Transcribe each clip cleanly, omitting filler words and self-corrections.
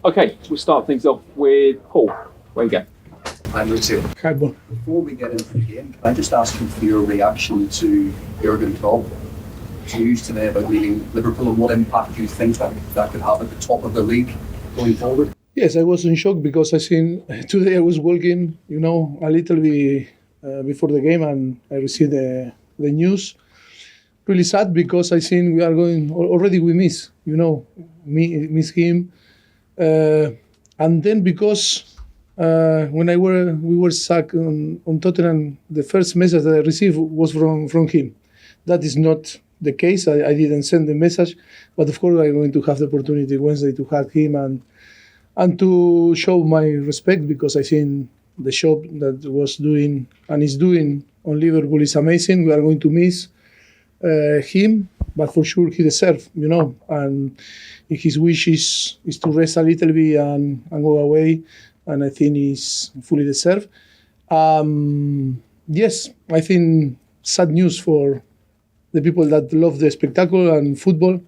Okay, we'll start things off with Paul. Where you go? Hi, Mauricio. Hi, Paul. Before we get into the game, can I just ask you for your reaction to Jurgen Klopp's news today about leaving Liverpool, and what impact do you think that could have at the top of the league going forward? Yes, I was in shock because I seen today I was walking, a little bit before the game, and I received the news. Really sad because I seen we are going already. We miss miss him, and then because when we were sacked on Tottenham, the first message that I received was from him. That is not the case. I didn't send the message, but of course I'm going to have the opportunity Wednesday to hug him and to show my respect, because I think the job that was doing and is doing on Liverpool is amazing. We are going to miss him, but for sure he deserves, and his wish is to rest a little bit and go away, and I think he's fully deserved. Yes, I think sad news for the people that love the spectacle and football,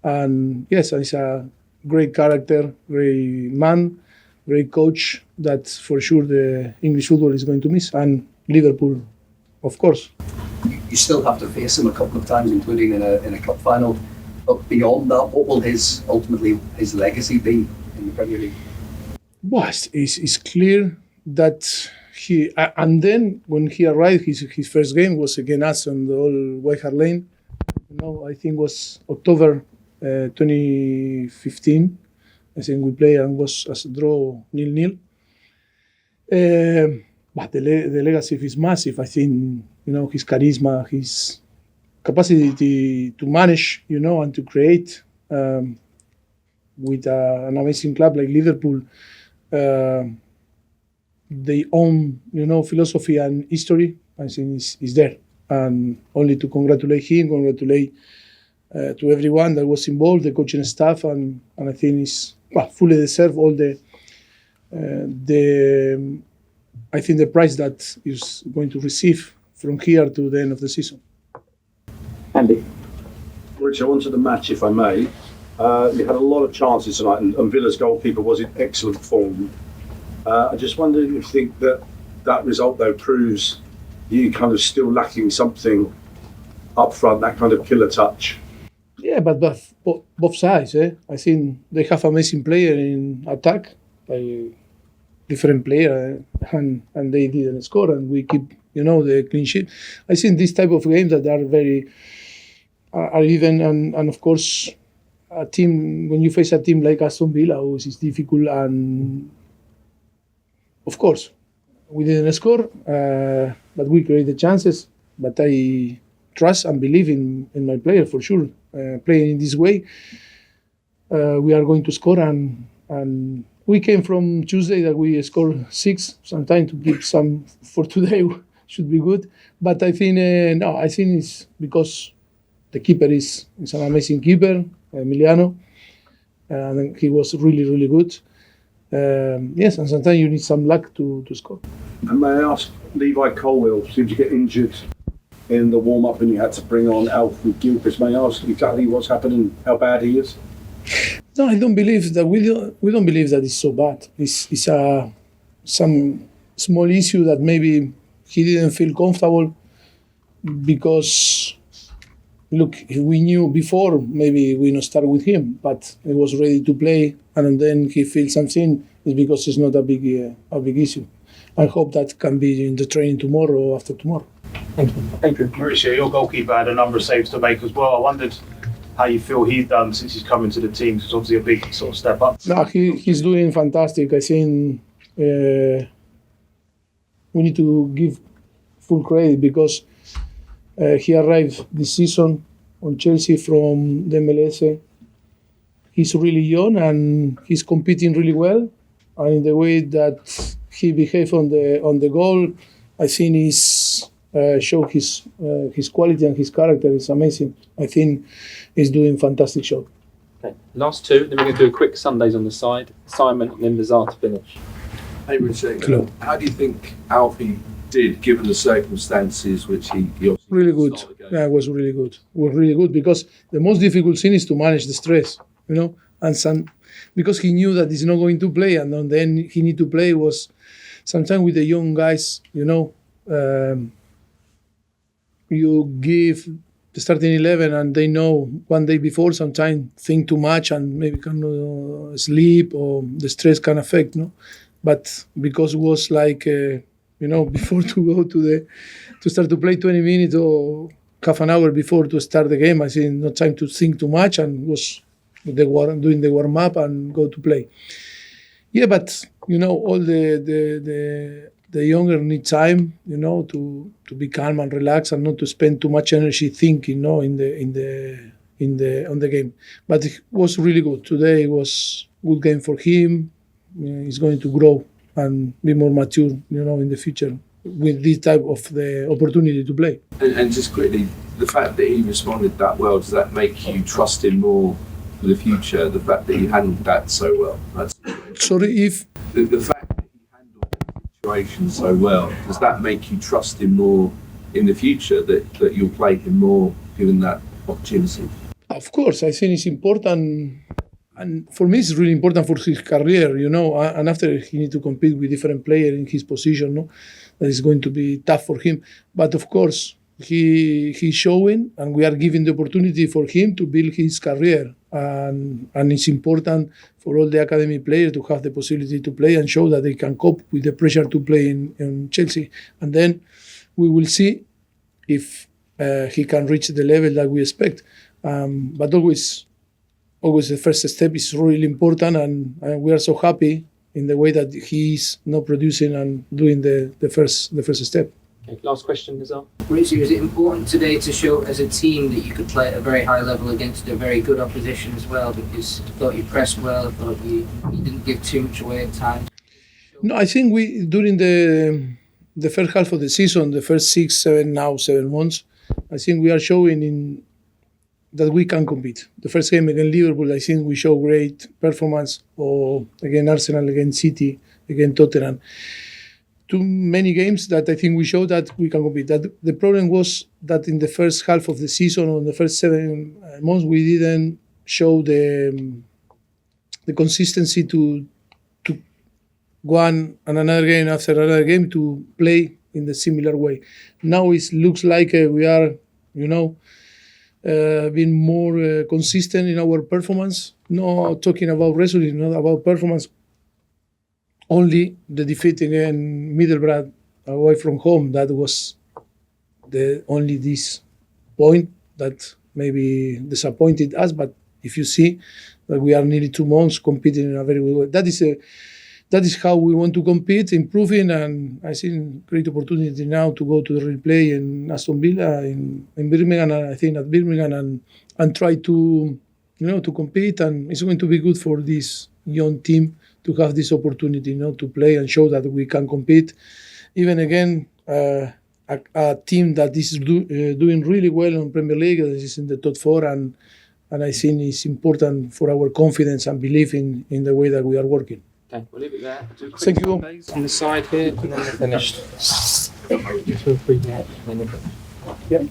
and yes, he's a great character, great man, great coach that for sure the English football is going to miss, and Liverpool, of course. You still have to face him a couple of times, including in a cup final. But beyond that, what will his legacy be in the Premier League? Well, it's clear that he, and then when he arrived, his first game was against us on the old White Hart Lane. I think was October 2015. I think we played and was as a draw 0-0. But the legacy is massive. I think his charisma, his capacity to manage, and to create with an amazing club like Liverpool. Their own, philosophy and history, I think is there. And only to congratulate him, to everyone that was involved, the coaching staff, and I think he's fully deserve all the I think the prize that is going to receive from here to the end of the season. Andy. Mauricio, on to the match, if I may. You had a lot of chances tonight, and Villa's goalkeeper was in excellent form. I just wondered if you think that result, though, proves you kind of still lacking something up front, that kind of killer touch. Yeah, but both sides. I think they have amazing player in attack, different player, and they didn't score, and we keep the clean sheet. I think this type of games that are very are even, and of course a team, when you face a team like Aston Villa, which is difficult, and of course we didn't score, but we created chances. But I trust and believe in my player for sure. Playing in this way, we are going to score, and we came from Tuesday that we scored 6. Sometimes to keep some for today should be good. But I think I think it's because the keeper is an amazing keeper, Emiliano, and he was really, really good. Yes, and sometimes you need some luck to score. And may I ask, Levi Colwill seemed to get injured in the warm-up and you had to bring on Alfie Gilchrist. May I ask exactly what's happened and how bad he is? No, I don't believe that. We don't believe that it's so bad. It's some small issue that maybe he didn't feel comfortable because, look, if we knew before, maybe we not start with him, but he was ready to play, and then he feels something. It's because it's not a big issue. I hope that can be in the training tomorrow or after tomorrow. Thank you. Adrian. Mauricio, your goalkeeper had a number of saves to make as well. I wondered how you feel he's done since he's come into the team. It's obviously a big sort of step up. No, he's doing fantastic. I think we need to give full credit because he arrived this season on Chelsea from the MLS. He's really young and he's competing really well. And in the way that he behaved on the goal, I think he's show his quality and his character is amazing. I think he's doing fantastic job. Okay. Last two, then we're going to do a quick Sundays on the side. Simon and then Lazar to finish. Hey Richard, how do you think Alfie did, given the circumstances which he really good? Yeah, it was really good. It was really good because the most difficult thing is to manage the stress. and because he knew that he's not going to play, and then he need to play was sometimes with the young guys, you give the starting 11 and they know one day before, sometimes think too much and maybe cannot sleep, or the stress can affect, no? But because it was like, before to go to start to play 20 minutes or half an hour before to start the game, I think no time to think too much, and was doing the warm-up and go to play. Yeah, but, all the younger need time, to be calm and relax and not to spend too much energy thinking, on the game. But it was really good. Today was a good game for him. He's going to grow and be more mature, in the future with this type of the opportunity to play. And just quickly, the fact that he responded that well, does that make you trust him more for the future? The fact that he handled that so well? Sorry, if... The fact that he handled the situation so well, does that make you trust him more in the future, that you'll play him more given that opportunity? Of course, I think it's important. And for me, it's really important for his career, and after he need to compete with different players in his position, that is going to be tough for him. But of course, he's showing, and we are giving the opportunity for him to build his career. And it's important for all the academy players to have the possibility to play and show that they can cope with the pressure to play in Chelsea. And then we will see if he can reach the level that we expect. But always the first step is really important, and we are so happy in the way that he is not producing and doing the first step. Okay, last question, Nizar. Mauricio, is it important today to show as a team that you could play at a very high level against a very good opposition as well? Because I thought you pressed well, I thought you didn't give too much away at times. No, I think we during the first half of the season, the first 7 months, I think we are showing that we can compete. The first game against Liverpool, I think we show great performance, or against Arsenal, against City, against Tottenham. Too many games that I think we show that we can compete. That the problem was that in the first half of the season, or in the first 7 months, we didn't show the consistency to one and another game after another game to play in the similar way. Now it looks like we are, being more consistent in our performance. Not talking about result, not about performance. Only the defeat against Middlesbrough away from home, that was only this point that maybe disappointed us. But if you see that we are nearly 2 months competing in a very good way, that is how we want to compete, improving, and I see great opportunity now to go to the replay in Aston Villa, in Birmingham, and I think at Birmingham, and try to compete, and it's going to be good for this young team to have this opportunity, to play and show that we can compete. Even again, a team that is doing really well in Premier League, that is in the top 4, and I think it's important for our confidence and belief in the way that we are working. Okay, we'll leave it there. Do a quick Thank you. Sundays on the side here, and then we're finished. 2 or 3 minutes. Yeah.